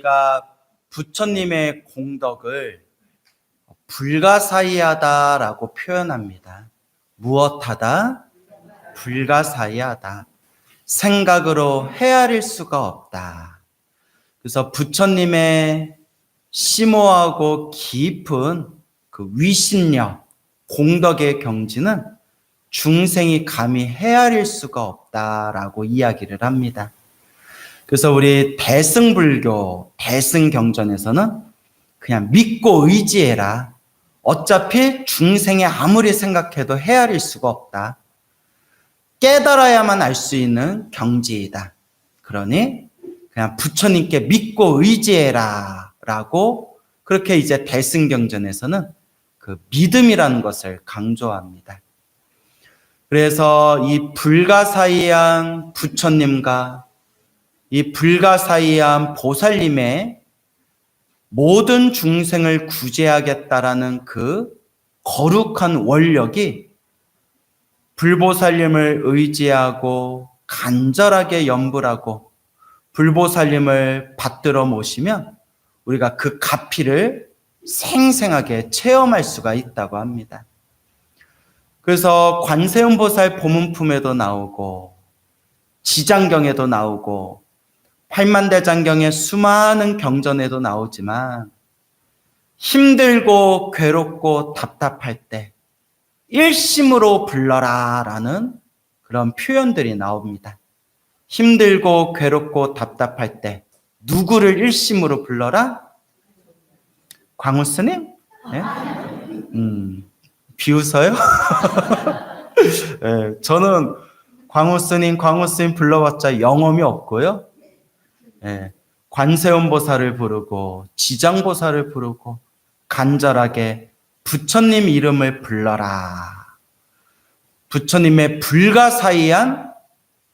저희가 부처님의 공덕을 불가사의하다라고 표현합니다. 무엇하다? 불가사의하다. 생각으로 헤아릴 수가 없다. 그래서 부처님의 심오하고 깊은 그 위신력, 공덕의 경지는 중생이 감히 헤아릴 수가 없다라고 이야기를 합니다. 그래서 우리 대승불교, 대승경전에서는 그냥 믿고 의지해라. 어차피 중생이 아무리 생각해도 헤아릴 수가 없다. 깨달아야만 알 수 있는 경지이다. 그러니 그냥 부처님께 믿고 의지해라 라고 그렇게 이제 대승경전에서는 그 믿음이라는 것을 강조합니다. 그래서 이 불가사의한 부처님과 이 불가사의한 보살님의 모든 중생을 구제하겠다라는 그 거룩한 원력이 불보살님을 의지하고 간절하게 염불하고 불보살님을 받들어 모시면 우리가 그 가피를 생생하게 체험할 수가 있다고 합니다. 그래서 관세음보살 보문품에도 나오고 지장경에도 나오고 팔만대장경의 수많은 경전에도 나오지만 힘들고 괴롭고 답답할 때 일심으로 불러라 라는 그런 표현들이 나옵니다. 힘들고 괴롭고 답답할 때 누구를 일심으로 불러라? 광우스님? 네? 비웃어요? 네, 저는 광우스님 불러봤자 영험이 없고요. 네, 관세음보살을 부르고 지장보살을 부르고 간절하게 부처님 이름을 불러라. 부처님의 불가사의한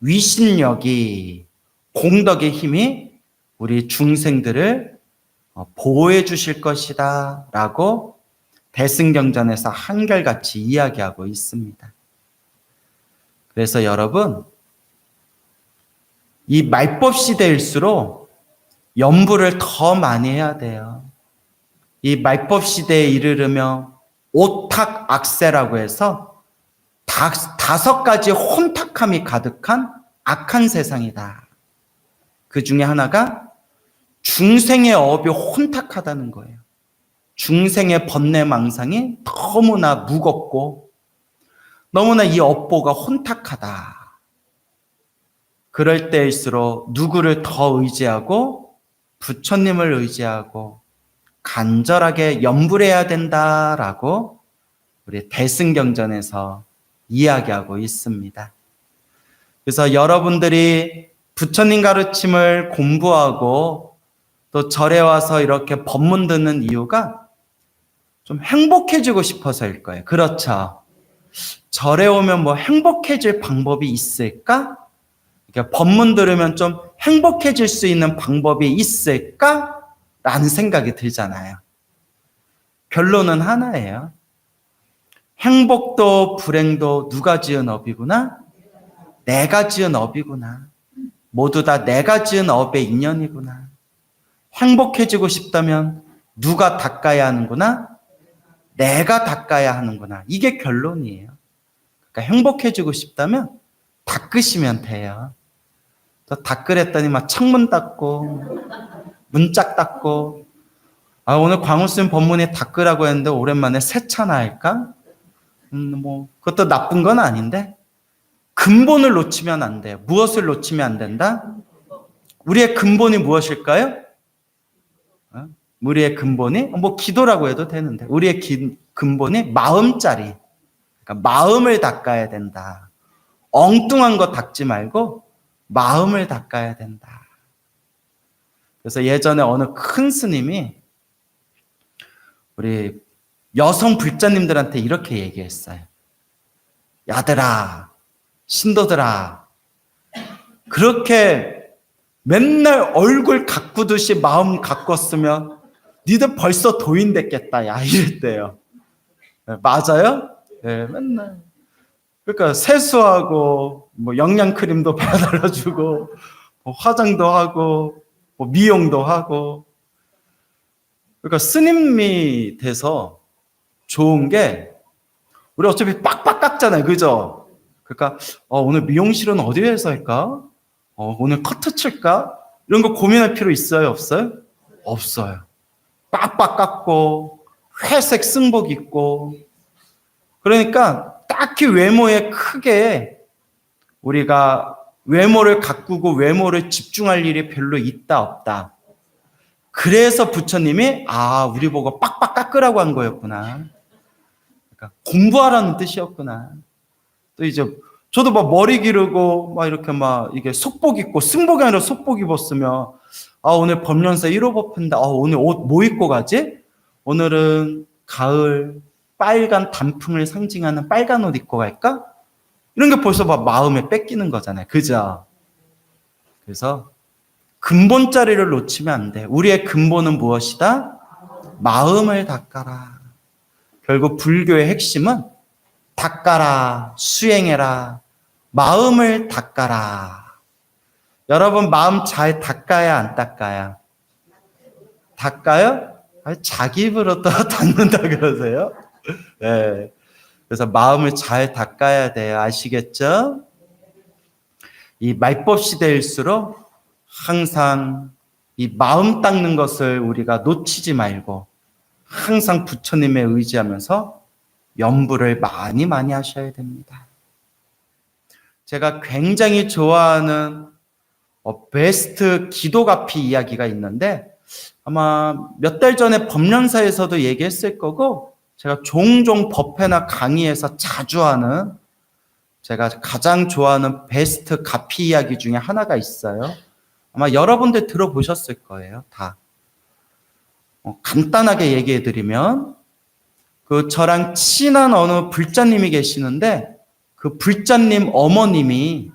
위신력이, 공덕의 힘이 우리 중생들을 보호해 주실 것이다 라고 대승경전에서 한결같이 이야기하고 있습니다. 그래서 여러분, 이 말법 시대일수록 염불을 더 많이 해야 돼요. 이 말법 시대에 이르르며 오탁악세라고 해서 5가지 혼탁함이 가득한 악한 세상이다. 그 중에 하나가 중생의 업이 혼탁하다는 거예요. 중생의 번뇌망상이 너무나 무겁고 너무나 이 업보가 혼탁하다. 그럴 때일수록 누구를 더 의지하고 부처님을 의지하고 간절하게 염불해야 된다라고 우리 대승경전에서 이야기하고 있습니다. 그래서 여러분들이 부처님 가르침을 공부하고 또 절에 와서 이렇게 법문 듣는 이유가 좀 행복해지고 싶어서일 거예요. 그렇죠? 절에 오면 뭐 행복해질 방법이 있을까? 법문 들으면 좀 행복해질 수 있는 방법이 있을까? 라는 생각이 들잖아요. 결론은 하나예요. 행복도 불행도 누가 지은 업이구나? 내가 지은 업이구나. 모두 다 내가 지은 업의 인연이구나. 행복해지고 싶다면 누가 닦아야 하는구나? 내가 닦아야 하는구나. 이게 결론이에요. 그러니까 행복해지고 싶다면 닦으시면 돼요. 또 닦으랬더니 막 창문 닦고 문짝 닦고 오늘 광우스님 법문에 닦으라고 했는데 오랜만에 세차나 할까? 뭐 그것도 나쁜 건 아닌데 근본을 놓치면 안 돼요. 무엇을 놓치면 안 된다? 우리의 근본이 무엇일까요? 우리의 근본이 뭐 기도라고 해도 되는데 우리의 근본이 마음짜리. 그러니까 마음을 닦아야 된다. 엉뚱한 거 닦지 말고 마음을 닦아야 된다. 그래서 예전에 어느 큰 스님이 우리 여성 불자님들한테 이렇게 얘기했어요. 야들아, 신도들아, 그렇게 맨날 얼굴 가꾸듯이 마음 가꿨으면 니들 벌써 도인 됐겠다. 야, 이랬대요. 네, 맞아요? 네, 맨날. 그러니까 세수하고 뭐 영양크림도 발라주고 뭐 화장도 하고 뭐 미용도 하고. 그러니까 스님이 돼서 좋은 게 우리 어차피 빡빡 깎잖아요. 그죠? 그러니까 오늘 미용실은 어디에서 할까? 오늘 커트 칠까? 이런 거 고민할 필요 있어요? 없어요? 없어요. 빡빡 깎고 회색 승복 입고 그러니까 딱히 외모에 크게 우리가 외모를 가꾸고 외모를 집중할 일이 별로 있다 없다. 그래서 부처님이 우리 보고 빡빡 깎으라고 한 거였구나. 그러니까 공부하라는 뜻이었구나. 또 이제 저도 막 머리 기르고 막 이렇게 막 이게 속복 입고 승복이 아니라 속복 입었으면 오늘 법련사 1호 법회인데 오늘 옷 뭐 입고 가지? 오늘은 가을 빨간 단풍을 상징하는 빨간 옷 입고 갈까? 이런 게 벌써 막 마음에 뺏기는 거잖아요. 그죠? 그래서 근본 자리를 놓치면 안 돼. 우리의 근본은 무엇이다? 마음을 닦아라. 결국 불교의 핵심은 닦아라, 수행해라, 마음을 닦아라. 여러분 마음 잘 닦아야 안 닦아야? 닦아요? 자기 입으로 또 닦는다 그러세요? 네. 그래서 마음을 잘 닦아야 돼요. 아시겠죠? 이 말법 시대일수록 항상 이 마음 닦는 것을 우리가 놓치지 말고 항상 부처님에 의지하면서 염불을 많이 하셔야 됩니다. 제가 굉장히 좋아하는 베스트 기도가피 이야기가 있는데 아마 몇 달 전에 법련사에서도 얘기했을 거고 제가 종종 법회나 강의에서 자주 하는 제가 가장 좋아하는 베스트 가피 이야기 중에 하나가 있어요. 아마 여러분들 들어보셨을 거예요. 다. 간단하게 얘기해 드리면 저랑 친한 어느 불자님이 계시는데 그 불자님 어머님이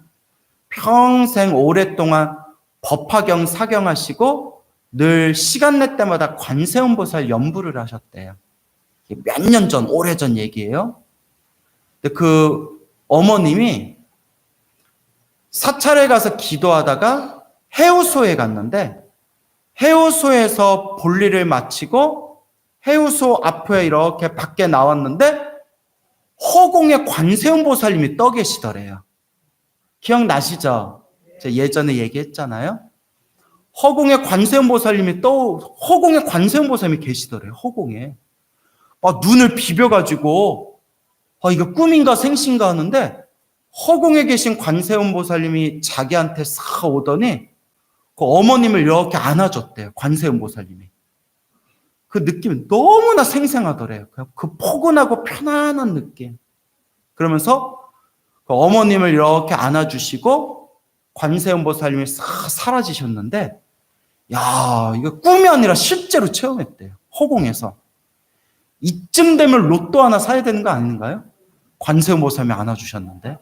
평생 오랫동안 법화경 사경하시고 늘 시간 낼 때마다 관세음보살 연부를 하셨대요. 몇 년 전, 오래전 얘기예요. 근데 그 어머님이 사찰에 가서 기도하다가 해우소에 갔는데 해우소에서 볼일을 마치고 해우소 앞에 이렇게 밖에 나왔는데 허공에 관세음보살님이 떠 계시더래요. 기억나시죠? 제가 예전에 얘기했잖아요. 허공에 관세음보살님이 허공에 관세음보살님이 계시더래요. 허공에. 눈을 비벼가지고 이거 꿈인가 생신가 하는데 허공에 계신 관세음보살님이 자기한테 싹 오더니 그 어머님을 이렇게 안아줬대요. 관세음보살님이. 그 느낌이 너무나 생생하더래요. 그 포근하고 편안한 느낌. 그러면서 그 어머님을 이렇게 안아주시고 관세음보살님이 싹 사라지셨는데 이거 꿈이 아니라 실제로 체험했대요. 허공에서. 이쯤 되면 로또 하나 사야 되는 거 아닌가요? 관세음보살님이 안아주셨는데.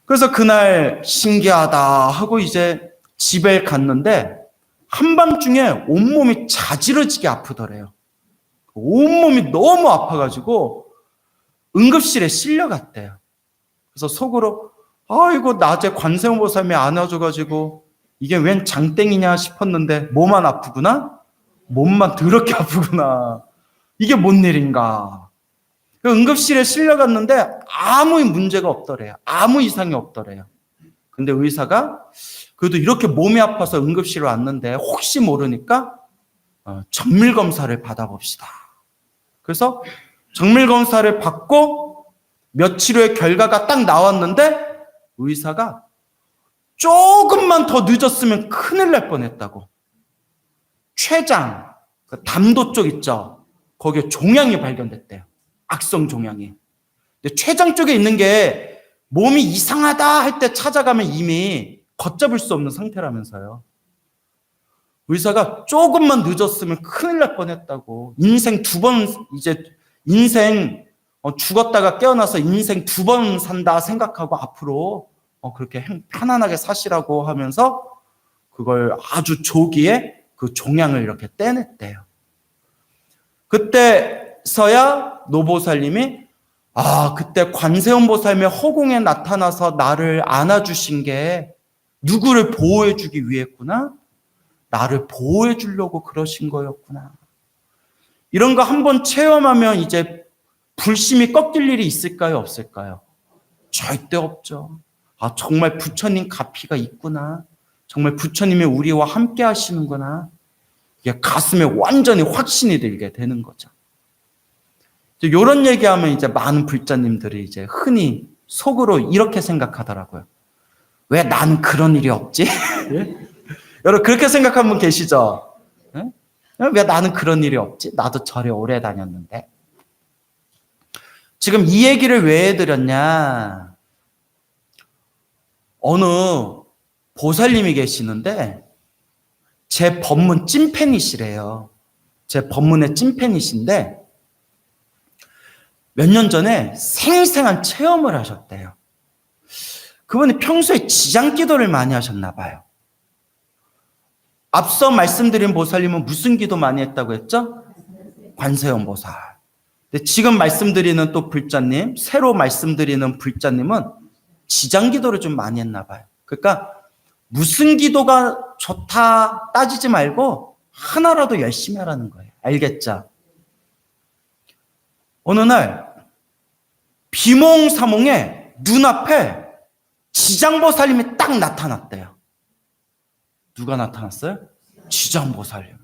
그래서 그날 신기하다 하고 이제 집에 갔는데 한밤중에 온몸이 자지러지게 아프더래요. 온몸이 너무 아파가지고 응급실에 실려갔대요. 그래서 속으로 아이고 낮에 관세음보살님이 안아줘가지고 이게 웬 장땡이냐 싶었는데 몸만 아프구나? 몸만 더럽게 아프구나. 이게 뭔 일인가. 응급실에 실려갔는데 아무 문제가 없더래요. 아무 이상이 없더래요. 근데 의사가 그래도 이렇게 몸이 아파서 응급실에 왔는데 혹시 모르니까 정밀검사를 받아봅시다. 그래서 정밀검사를 받고 며칠 후에 결과가 딱 나왔는데 의사가 조금만 더 늦었으면 큰일 날 뻔했다고. 췌장, 담도 쪽 있죠. 거기에 종양이 발견됐대요. 악성 종양이. 근데 췌장 쪽에 있는 게 몸이 이상하다 할 때 찾아가면 이미 걷잡을 수 없는 상태라면서요. 의사가 조금만 늦었으면 큰일 날 뻔했다고. 인생 2번 인생 죽었다가 깨어나서 인생 2번 산다 생각하고 앞으로 그렇게 편안하게 사시라고 하면서 그걸 아주 조기에 그 종양을 이렇게 떼냈대요. 그때서야 노보살님이 그때 관세음보살님의 허공에 나타나서 나를 안아주신 게 누구를 보호해주기 위해구나. 나를 보호해주려고 그러신 거였구나. 이런 거 한번 체험하면 이제 불심이 꺾일 일이 있을까요? 없을까요? 절대 없죠. 아, 정말 부처님 가피가 있구나. 정말 부처님이 우리와 함께 하시는구나. 이게 가슴에 완전히 확신이 들게 되는 거죠. 이런 얘기하면 이제 많은 불자님들이 이제 흔히 속으로 이렇게 생각하더라고요. 왜 나는 그런 일이 없지? 여러분 그렇게 생각하는 분 계시죠? 왜 나는 그런 일이 없지? 나도 절에 오래 다녔는데. 지금 이 얘기를 왜 해드렸냐? 어느 보살님이 계시는데 제 법문 찐팬이시래요. 제 법문의 찐팬이신데 몇 년 전에 생생한 체험을 하셨대요. 그분이 평소에 지장기도를 많이 하셨나 봐요. 앞서 말씀드린 보살님은 무슨 기도 많이 했다고 했죠? 관세음 보살. 근데 지금 말씀드리는 또 불자님, 새로 말씀드리는 불자님은 지장기도를 좀 많이 했나 봐요. 그러니까 무슨 기도가 좋다 따지지 말고 하나라도 열심히 하라는 거예요. 알겠죠? 어느 날 비몽사몽에 눈앞에 지장보살님이 딱 나타났대요. 누가 나타났어요? 지장보살님이.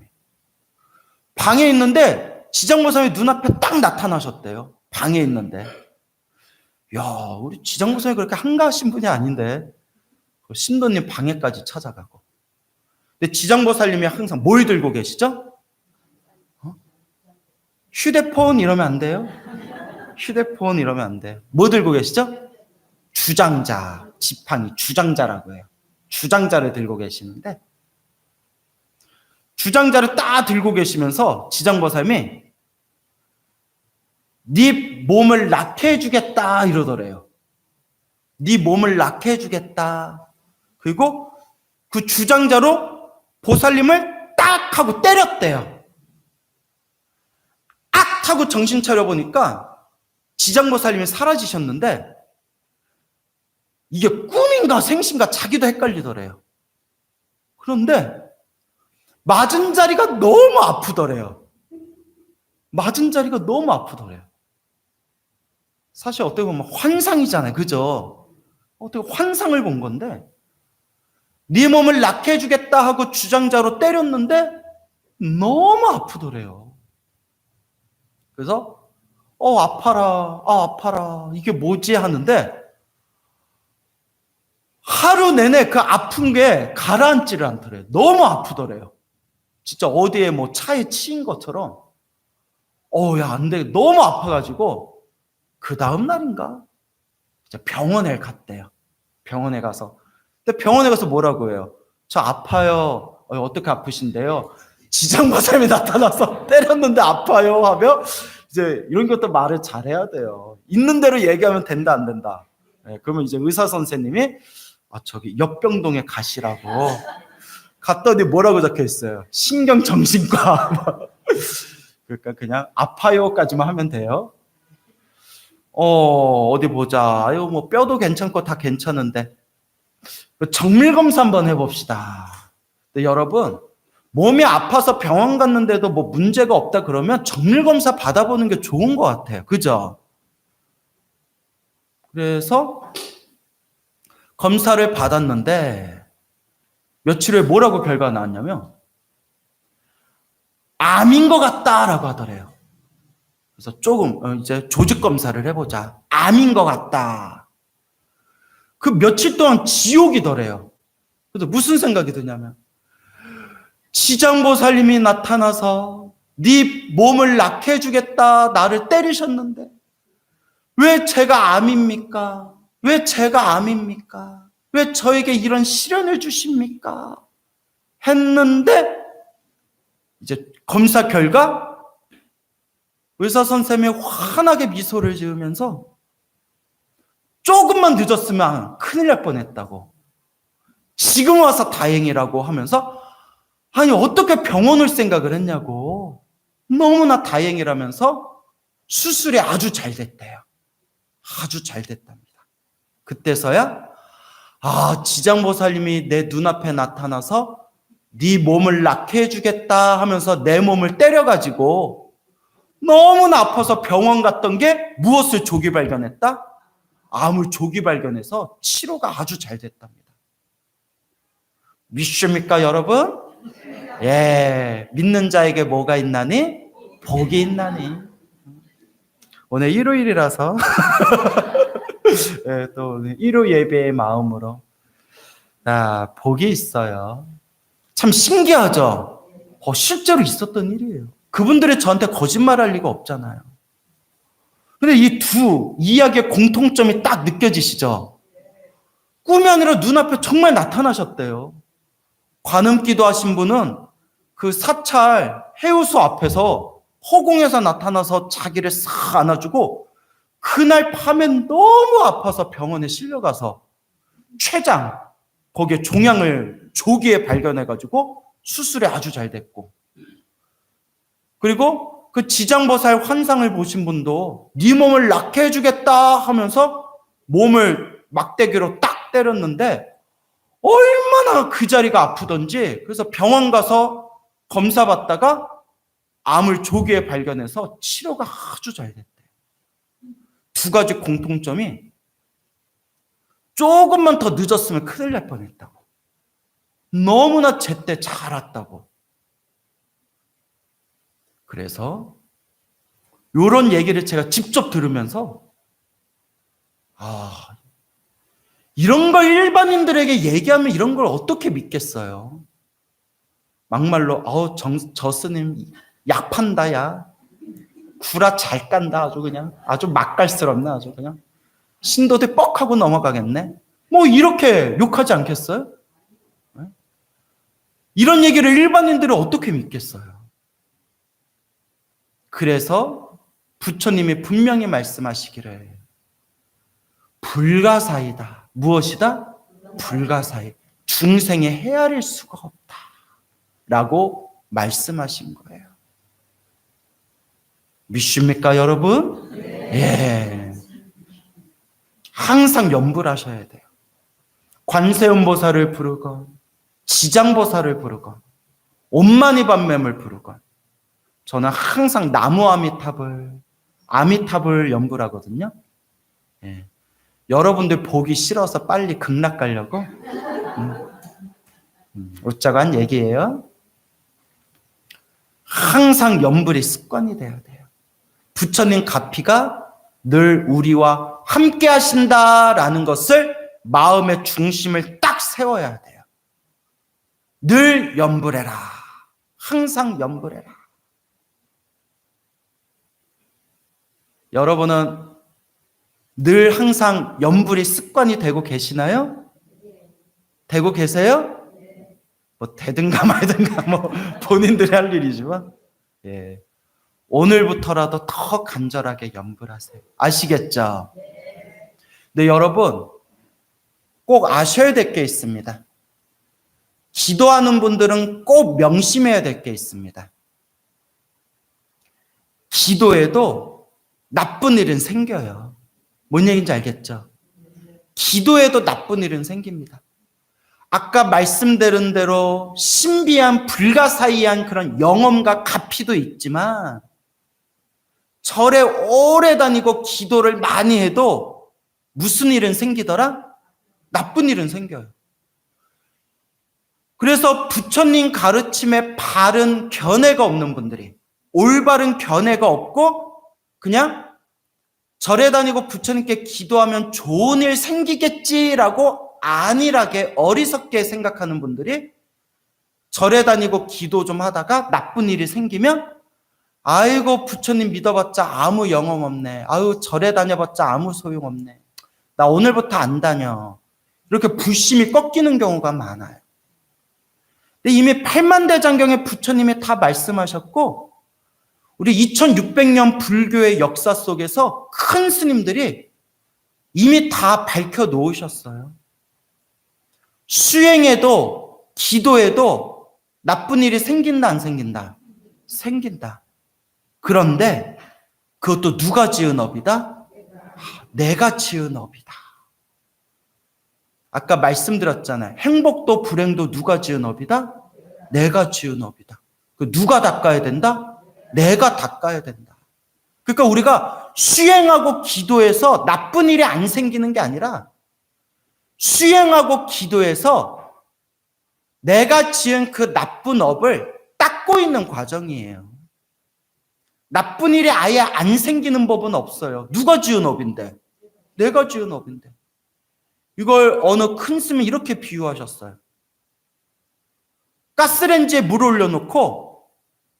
방에 있는데 지장보살님이 눈앞에 딱 나타나셨대요. 방에 있는데. 야, 우리 지장보살님이 그렇게 한가하신 분이 아닌데 신도님 방에까지 찾아가고. 근데 지장보살님이 항상 뭘 들고 계시죠? 휴대폰 이러면 안 돼요? 휴대폰 이러면 안 돼요. 뭐 들고 계시죠? 주장자, 지팡이, 주장자라고 해요. 주장자를 들고 계시는데 주장자를 딱 들고 계시면서 지장보살님이 네 몸을 낫게 해주겠다 이러더래요. 네 몸을 낫게 해주겠다. 그리고 그 주장자로 보살님을 딱 하고 때렸대요. 악 하고 정신 차려보니까 지장보살님이 사라지셨는데 이게 꿈인가 생신가 자기도 헷갈리더래요. 그런데 맞은 자리가 너무 아프더래요. 맞은 자리가 너무 아프더래요. 사실 어떻게 보면 환상이잖아요. 그죠? 어떻게 환상을 본 건데 네 몸을 낫게 해주겠다 하고 주장자로 때렸는데 너무 아프더래요. 그래서 아파라, 아파라, 이게 뭐지 하는데 하루 내내 그 아픈 게 가라앉지를 않더래요. 너무 아프더래요. 진짜 어디에 뭐 차에 치인 것처럼 야, 안 돼. 너무 아파가지고 그 다음 날인가 병원에 갔대요. 병원에 가서. 근데 병원에 가서 뭐라고 해요? 저 아파요. 어떻게 아프신데요? 지장보살님이 나타나서 때렸는데 아파요 하며 이제 이런 것도 말을 잘해야 돼요. 있는 대로 얘기하면 된다 안 된다. 그러면 이제 의사 선생님이 저기 옆병동에 가시라고 갔더니 뭐라고 적혀 있어요? 신경정신과. 그러니까 그냥 아파요까지만 하면 돼요. 어디 보자. 아유 뭐 뼈도 괜찮고 다 괜찮은데 정밀 검사 한번 해봅시다. 근데 여러분 몸이 아파서 병원 갔는데도 뭐 문제가 없다 그러면 정밀 검사 받아보는 게 좋은 것 같아요. 그죠? 그래서 검사를 받았는데 며칠 후에 뭐라고 결과가 나왔냐면 암인 것 같다라고 하더래요. 그래서 조금 이제 조직 검사를 해보자. 암인 것 같다. 그 며칠 동안 지옥이더래요. 그래서 무슨 생각이 드냐면 지장보살님이 나타나서 네 몸을 낫게 해주겠다 나를 때리셨는데 왜 제가 암입니까? 왜 제가 암입니까? 왜 저에게 이런 시련을 주십니까? 했는데 이제 검사 결과 의사 선생님이 환하게 미소를 지으면서 조금만 늦었으면 큰일 날 뻔했다고. 지금 와서 다행이라고 하면서 아니 어떻게 병원 올 생각을 했냐고. 너무나 다행이라면서 수술이 아주 잘 됐대요. 아주 잘 됐답니다. 그때서야 아, 지장보살님이 내 눈앞에 나타나서 네 몸을 낫게 해주겠다 하면서 내 몸을 때려가지고 너무나 아파서 병원 갔던 게 무엇을 조기 발견했다? 암을 조기 발견해서 치료가 아주 잘 됐답니다. 믿습니까, 여러분? 예, 믿는 자에게 뭐가 있나니? 복이 있나니. 오늘 일요일이라서 예, 또 오늘 일요 예배의 마음으로 복이 있어요. 참 신기하죠? 실제로 있었던 일이에요. 그분들이 저한테 거짓말할 리가 없잖아요. 근데 이 두 이야기의 공통점이 딱 느껴지시죠? 꿈이 아니라 눈앞에 정말 나타나셨대요. 관음기도 하신 분은 그 사찰 해우소 앞에서 허공에서 나타나서 자기를 싹 안아주고 그날 밤에 너무 아파서 병원에 실려가서 췌장, 거기에 종양을 조기에 발견해가지고 수술이 아주 잘 됐고, 그리고 그 지장보살 환상을 보신 분도 네 몸을 낫게 해주겠다 하면서 몸을 막대기로 딱 때렸는데 얼마나 그 자리가 아프던지, 그래서 병원 가서 검사 받다가 암을 조기에 발견해서 치료가 아주 잘 됐대요. 두 가지 공통점이 조금만 더 늦었으면 큰일 날 뻔했다고. 너무나 제때 잘 왔다고. 그래서 이런 얘기를 제가 직접 들으면서 이런 걸 일반인들에게 얘기하면 이런 걸 어떻게 믿겠어요? 막말로 저 스님 약 판다, 야. 구라 잘 깐다, 아주 그냥. 아주 맛깔스럽네, 아주 그냥. 신도들 뻑하고 넘어가겠네. 뭐 이렇게 욕하지 않겠어요? 이런 얘기를 일반인들이 어떻게 믿겠어요? 그래서 부처님이 분명히 말씀하시기를 불가사의다. 무엇이다? 불가사의. 중생의 헤아릴 수가 없다. 라고 말씀하신 거예요. 믿습니까, 여러분? 예. 항상 염불 하셔야 돼요. 관세음보살을 부르건, 지장보살을 부르건, 옴마니밤맴을 부르건, 저는 항상 나무 아미탑을 염불하거든요. 예. 여러분들 보기 싫어서 빨리 극락 가려고? 웃자고 한 얘기예요. 항상 염불이 습관이 돼야 돼요. 부처님 가피가 늘 우리와 함께 하신다라는 것을 마음의 중심을 딱 세워야 돼요. 늘 염불해라. 항상 염불해라. 여러분은 늘 항상 염불이 습관이 되고 계시나요? 되고 계세요? 뭐 되든가 말든가 뭐 본인들이 할 일이지만, 예. 오늘부터라도 더 간절하게 염불하세요. 아시겠죠? 근데 여러분 꼭 아셔야 될 게 있습니다. 기도하는 분들은 꼭 명심해야 될 게 있습니다. 기도에도 나쁜 일은 생겨요. 뭔 얘기인지 알겠죠? 기도에도 나쁜 일은 생깁니다. 아까 말씀드린 대로 신비한 불가사의한 그런 영험과 가피도 있지만 절에 오래 다니고 기도를 많이 해도 무슨 일은 생기더라? 나쁜 일은 생겨요. 그래서 부처님 가르침에 바른 견해가 없는 분들이, 올바른 견해가 없고 그냥 절에 다니고 부처님께 기도하면 좋은 일 생기겠지라고 안일하게 어리석게 생각하는 분들이 절에 다니고 기도 좀 하다가 나쁜 일이 생기면 아이고 부처님 믿어봤자 아무 영험 없네. 아유 절에 다녀봤자 아무 소용 없네. 나 오늘부터 안 다녀. 이렇게 불심이 꺾이는 경우가 많아요. 근데 이미 팔만대장경에 부처님이 다 말씀하셨고 우리 2600년 불교의 역사 속에서 큰 스님들이 이미 다 밝혀 놓으셨어요. 수행에도 기도에도 나쁜 일이 생긴다 안 생긴다? 생긴다. 그런데 그것도 누가 지은 업이다? 내가 지은 업이다. 아까 말씀드렸잖아요. 행복도 불행도 누가 지은 업이다? 내가 지은 업이다. 그 누가 닦아야 된다? 내가 닦아야 된다. 그러니까 우리가 수행하고 기도해서 나쁜 일이 안 생기는 게 아니라 수행하고 기도해서 내가 지은 그 나쁜 업을 닦고 있는 과정이에요. 나쁜 일이 아예 안 생기는 법은 없어요. 누가 지은 업인데? 내가 지은 업인데. 이걸 어느 큰 스님이 이렇게 비유하셨어요. 가스레인지에 물 올려놓고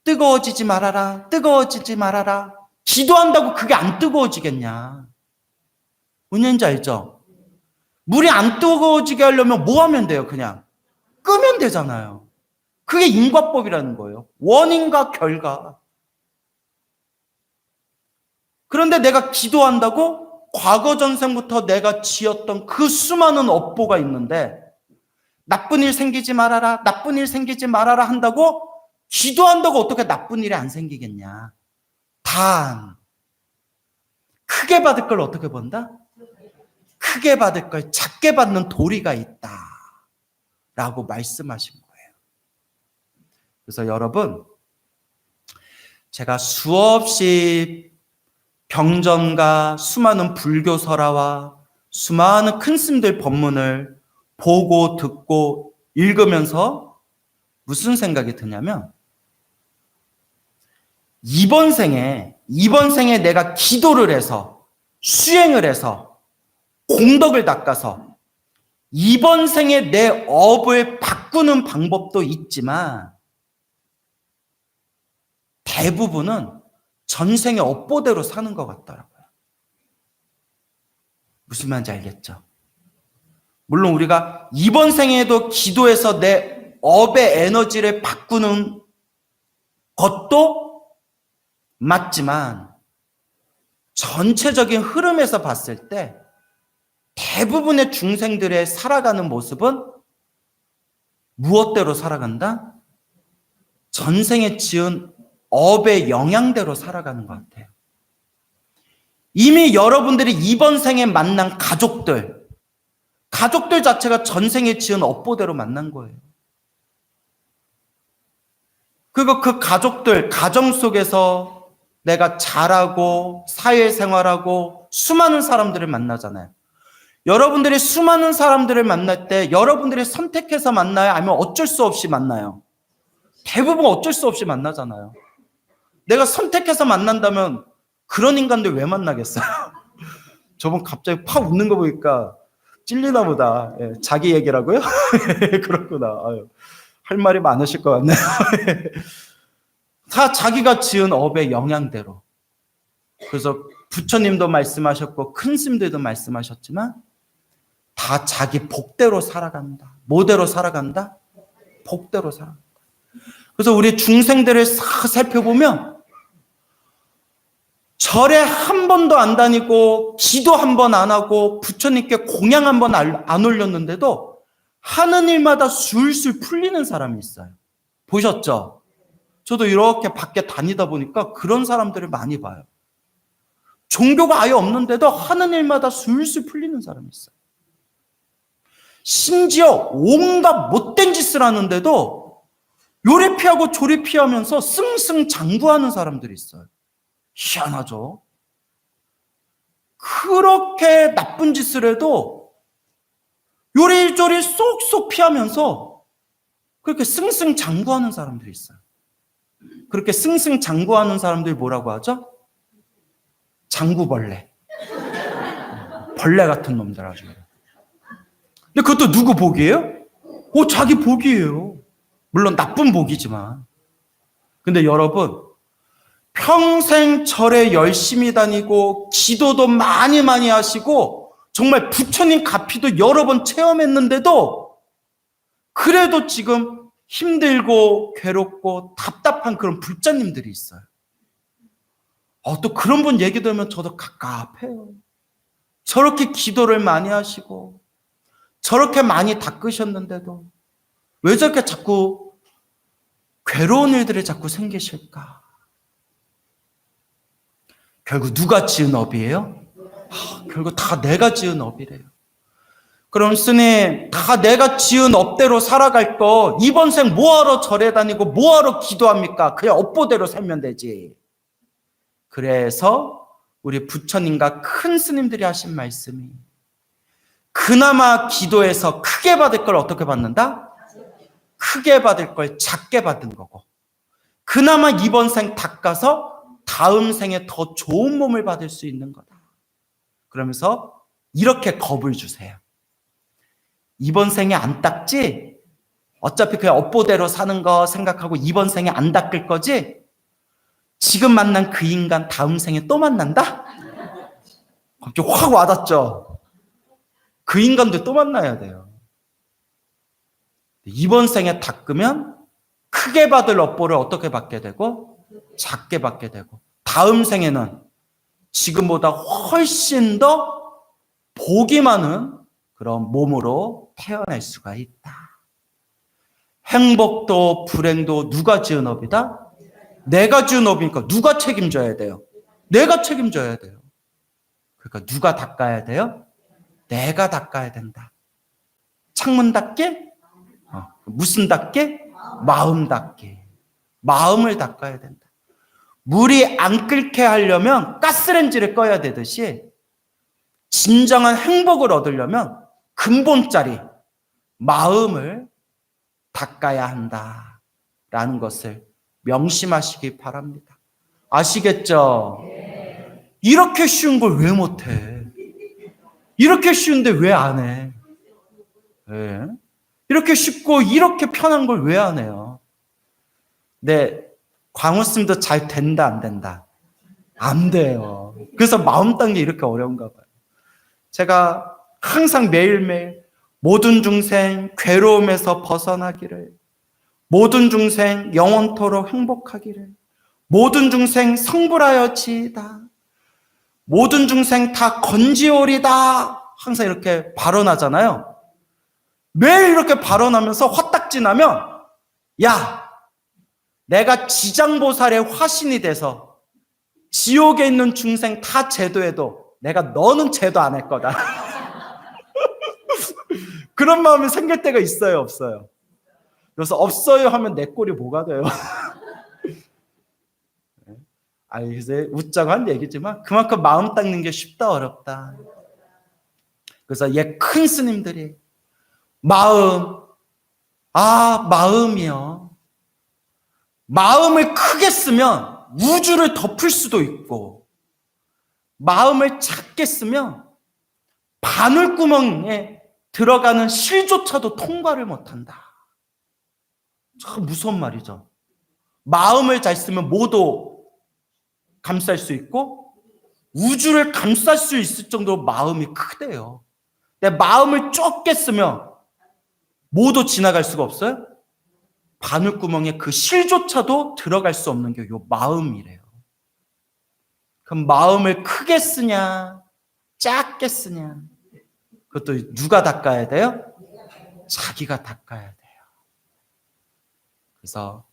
뜨거워지지 말아라, 뜨거워지지 말아라. 기도한다고 그게 안 뜨거워지겠냐. 뭔지 알죠? 물이 안 뜨거워지게 하려면 뭐 하면 돼요? 그냥 끄면 되잖아요. 그게 인과법이라는 거예요. 원인과 결과. 그런데 내가 기도한다고 과거 전생부터 내가 지었던 그 수많은 업보가 있는데 나쁜 일 생기지 말아라, 나쁜 일 생기지 말아라 한다고 기도한다고 어떻게 나쁜 일이 안 생기겠냐. 단, 크게 받을 걸 어떻게 본다? 크게 받을 걸 작게 받는 도리가 있다. 라고 말씀하신 거예요. 그래서 여러분, 제가 수없이 경전과 수많은 불교 설화와 수많은 큰 스님들 법문을 보고 듣고 읽으면서 무슨 생각이 드냐면 이번 생에 내가 기도를 해서 수행을 해서 공덕을 닦아서 이번 생에 내 업을 바꾸는 방법도 있지만 대부분은 전생의 업보대로 사는 것 같더라고요. 무슨 말인지 알겠죠? 물론 우리가 이번 생에도 기도해서 내 업의 에너지를 바꾸는 것도 맞지만 전체적인 흐름에서 봤을 때 대부분의 중생들의 살아가는 모습은 무엇대로 살아간다? 전생에 지은 업의 영향대로 살아가는 것 같아요. 이미 여러분들이 이번 생에 만난 가족들 자체가 전생에 지은 업보대로 만난 거예요. 그리고 그 가족들, 가정 속에서 내가 자라고 사회생활하고 수많은 사람들을 만나잖아요. 여러분들이 수많은 사람들을 만날 때 여러분들이 선택해서 만나요? 아니면 어쩔 수 없이 만나요? 대부분 어쩔 수 없이 만나잖아요. 내가 선택해서 만난다면 그런 인간들 왜 만나겠어요? 저분 갑자기 팍 웃는 거 보니까 찔리나 보다. 예, 자기 얘기라고요? 그렇구나. 아유, 할 말이 많으실 것 같네요. 다 자기가 지은 업의 영향대로. 그래서 부처님도 말씀하셨고 큰 스님들도 말씀하셨지만 다 자기 복대로 살아간다. 뭐대로 살아간다? 복대로 살아간다. 그래서 우리 중생들을 싹 살펴보면 절에 한 번도 안 다니고 기도 한 번 안 하고 부처님께 공양 한 번 안 올렸는데도 하는 일마다 술술 풀리는 사람이 있어요. 보셨죠? 저도 이렇게 밖에 다니다 보니까 그런 사람들을 많이 봐요. 종교가 아예 없는데도 하는 일마다 술술 풀리는 사람이 있어요. 심지어 온갖 못된 짓을 하는데도 요리 피하고 조리 피하면서 승승장구하는 사람들이 있어요. 희한하죠? 그렇게 나쁜 짓을 해도 요리조리 쏙쏙 피하면서 그렇게 승승장구하는 사람들이 있어요. 그렇게 승승장구하는 사람들이 뭐라고 하죠? 장구벌레. 벌레 같은 놈들 아주. 근데 그것도 누구 복이에요? 자기 복이에요. 물론 나쁜 복이지만. 근데 여러분, 평생 절에 열심히 다니고 기도도 많이 하시고 정말 부처님 가피도 여러 번 체험했는데도 그래도 지금 힘들고 괴롭고 답답한 그런 불자님들이 있어요. 또 그런 분 얘기 들으면 저도 갑갑해요. 저렇게 기도를 많이 하시고 저렇게 많이 닦으셨는데도 왜 저렇게 자꾸 괴로운 일들이 자꾸 생기실까? 결국 누가 지은 업이에요? 결국 다 내가 지은 업이래요. 그럼 스님, 다 내가 지은 업대로 살아갈 거 이번 생 뭐하러 절에 다니고 뭐하러 기도합니까? 그냥 업보대로 살면 되지. 그래서 우리 부처님과 큰 스님들이 하신 말씀이 그나마 기도해서 크게 받을 걸 어떻게 받는다? 크게 받을 걸 작게 받은 거고, 그나마 이번 생 닦아서 다음 생에 더 좋은 몸을 받을 수 있는 거다. 그러면서 이렇게 겁을 주세요. 이번 생에 안 닦지? 어차피 그냥 업보대로 사는 거 생각하고 이번 생에 안 닦을 거지? 지금 만난 그 인간 다음 생에 또 만난다? 갑자기 확 와닿죠? 그 인간도 또 만나야 돼요. 이번 생에 닦으면 크게 받을 업보를 어떻게 받게 되고 작게 받게 되고, 다음 생에는 지금보다 훨씬 더 복이 많은 그런 몸으로 태어날 수가 있다. 행복도 불행도 누가 지은 업이다? 내가 지은 업이니까 누가 책임져야 돼요? 내가 책임져야 돼요. 그러니까 누가 닦아야 돼요? 내가 닦아야 된다. 창문 닦게? 무슨 닦게? 마음 닦게. 마음을 닦아야 된다. 물이 안 끓게 하려면 가스레인지를 꺼야 되듯이 진정한 행복을 얻으려면 근본자리 마음을 닦아야 한다라는 것을 명심하시기 바랍니다. 아시겠죠? 이렇게 쉬운 걸 왜 못해? 이렇게 쉬운데 왜 안 해? 네. 이렇게 쉽고 이렇게 편한 걸 왜 안 해요? 네, 광우스님도 잘 된다 안 된다? 안 돼요. 그래서 마음 닦는 게 이렇게 어려운가 봐요. 제가 항상 매일매일 모든 중생 괴로움에서 벗어나기를, 모든 중생 영원토록 행복하기를, 모든 중생 성불하여지이다, 모든 중생 다 건지오리다, 항상 이렇게 발언하잖아요. 매일 이렇게 발언하면서 화딱지 나면, 야, 내가 지장보살의 화신이 돼서 지옥에 있는 중생 다 제도해도 내가 너는 제도 안 할 거다. 그런 마음이 생길 때가 있어요, 없어요? 그래서 없어요 하면 내 꼴이 뭐가 돼요? 이제 웃자고 한 얘기지만 그만큼 마음 닦는 게 쉽다 어렵다. 그래서 큰 스님들이 마음이요. 마음을 크게 쓰면 우주를 덮을 수도 있고, 마음을 작게 쓰면 바늘구멍에 들어가는 실조차도 통과를 못한다. 참 무서운 말이죠. 마음을 잘 쓰면 모두 감쌀 수 있고 우주를 감쌀 수 있을 정도로 마음이 크대요. 근데 마음을 좁게 쓰면 모두 지나갈 수가 없어요? 바늘구멍에 그 실조차도 들어갈 수 없는 게 요 마음이래요. 그럼 마음을 크게 쓰냐 작게 쓰냐, 그것도 누가 닦아야 돼요? 자기가 닦아야 돼요. 그래서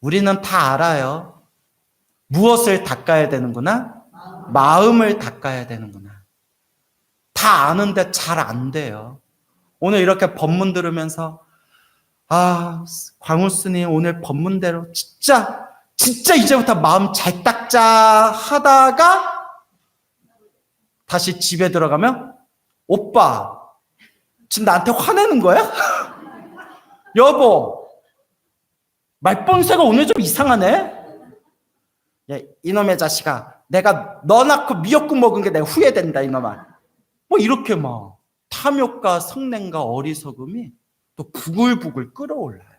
우리는 다 알아요. 무엇을 닦아야 되는구나? 마음을 닦아야 되는구나. 다 아는데 잘 안 돼요. 오늘 이렇게 법문 들으면서 광우 스님 오늘 법문대로 진짜 이제부터 마음 잘 닦자 하다가 다시 집에 들어가면, 오빠 지금 나한테 화내는 거야? 여보, 말본새가 오늘 좀 이상하네? 야, 이놈의 자식아, 내가 너 낳고 미역국 먹은 게 내가 후회된다 이놈아. 뭐 이렇게 막 탐욕과 성냄과 어리석음이 또 부글부글 끓어올라요.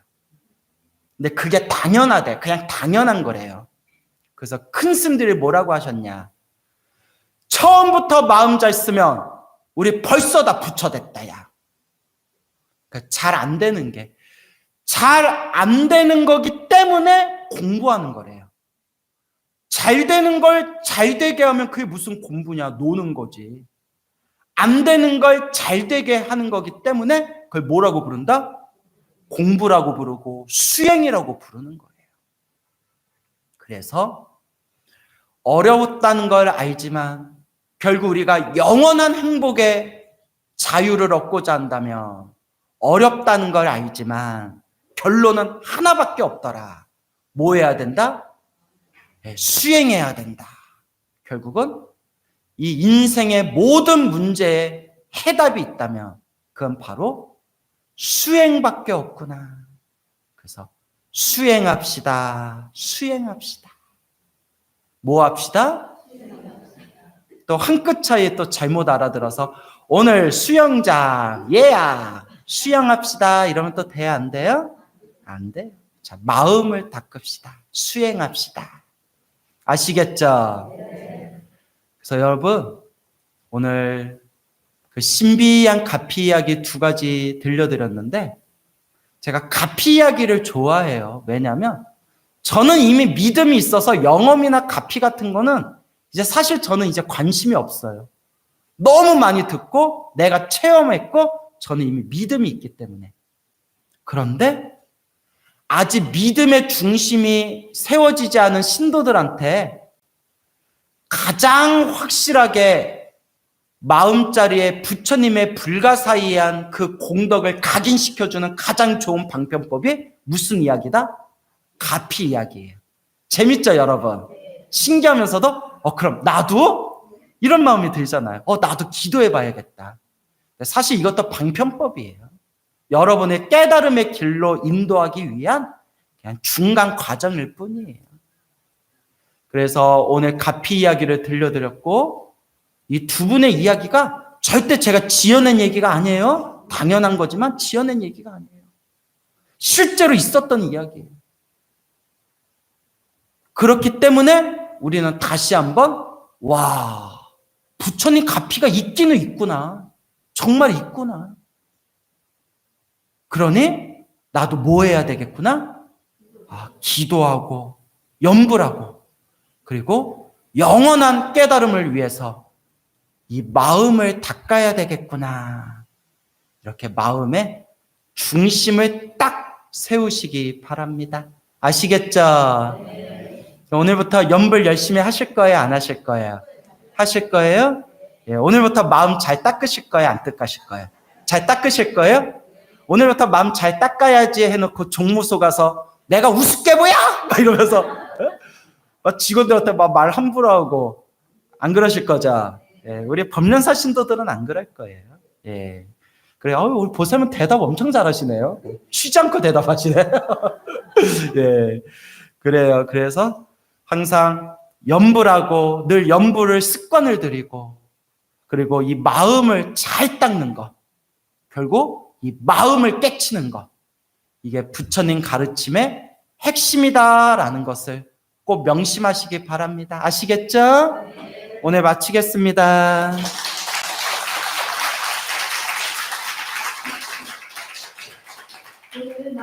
근데 그게 당연하대. 그냥 당연한 거래요. 그래서 큰 스님들이 뭐라고 하셨냐? 처음부터 마음 잘 쓰면 우리 벌써 다 부처됐다 야. 그러니까 잘 안 되는 게, 잘 안 되는 거기 때문에 공부하는 거래요. 잘 되는 걸 잘 되게 하면 그게 무슨 공부냐, 노는 거지. 안 되는 걸 잘 되게 하는 거기 때문에 그걸 뭐라고 부른다? 공부라고 부르고 수행이라고 부르는 거예요. 그래서 어려웠다는 걸 알지만 결국 우리가 영원한 행복에 자유를 얻고자 한다면 어렵다는 걸 알지만 결론은 하나밖에 없더라. 뭐 해야 된다? 수행해야 된다. 결국은 이 인생의 모든 문제에 해답이 있다면 그건 바로 수행밖에 없구나. 그래서 수행합시다. 수행합시다. 뭐 합시다? 또 한 끗 차이에 또 잘못 알아들어서 오늘 수영장 예야 수영합시다 이러면 또 돼야 안 돼요? 안 돼요. 자, 마음을 닦읍시다. 수행합시다. 아시겠죠? 그래서 여러분 오늘 그 신비한 가피 이야기 2가지 들려드렸는데 제가 가피 이야기를 좋아해요. 왜냐하면 저는 이미 믿음이 있어서 영험이나 가피 같은 거는 이제 사실 저는 이제 관심이 없어요. 너무 많이 듣고 내가 체험했고 저는 이미 믿음이 있기 때문에. 그런데 아직 믿음의 중심이 세워지지 않은 신도들한테 가장 확실하게 마음자리에 부처님의 불가사의한 그 공덕을 각인시켜주는 가장 좋은 방편법이 무슨 이야기다? 가피 이야기예요. 재밌죠, 여러분? 신기하면서도 그럼 나도? 이런 마음이 들잖아요. 나도 기도해봐야겠다. 사실 이것도 방편법이에요. 여러분의 깨달음의 길로 인도하기 위한 그냥 중간 과정일 뿐이에요. 그래서 오늘 가피 이야기를 들려드렸고 이 2분의 이야기가 절대 제가 지어낸 얘기가 아니에요. 당연한 거지만 지어낸 얘기가 아니에요. 실제로 있었던 이야기예요. 그렇기 때문에 우리는 다시 한번 부처님 가피가 있기는 있구나. 정말 있구나. 그러니 나도 뭐 해야 되겠구나? 기도하고 염불하고 그리고 영원한 깨달음을 위해서 이 마음을 닦아야 되겠구나. 이렇게 마음의 중심을 딱 세우시기 바랍니다. 아시겠죠? 오늘부터 염불 열심히 하실 거예요? 안 하실 거예요? 하실 거예요? 예, 오늘부터 마음 잘 닦으실 거예요? 안 닦으실 거예요? 잘 닦으실 거예요? 오늘부터 마음 잘 닦아야지 해놓고 종무소 가서 내가 우습게 보여! 막 이러면서 막 직원들한테 막 말 함부로 하고 안 그러실 거죠? 예, 우리 법륜사 신도들은 안 그럴 거예요. 예. 그래요. 우리 보살님 대답 엄청 잘하시네요. 쉬지 않고 대답하시네. 예. 그래요. 그래서 항상 염불하고 늘 염불을 습관을 들이고 그리고 이 마음을 잘 닦는 것. 결국 이 마음을 깨치는 것. 이게 부처님 가르침의 핵심이다라는 것을 꼭 명심하시기 바랍니다. 아시겠죠? 오늘 마치겠습니다.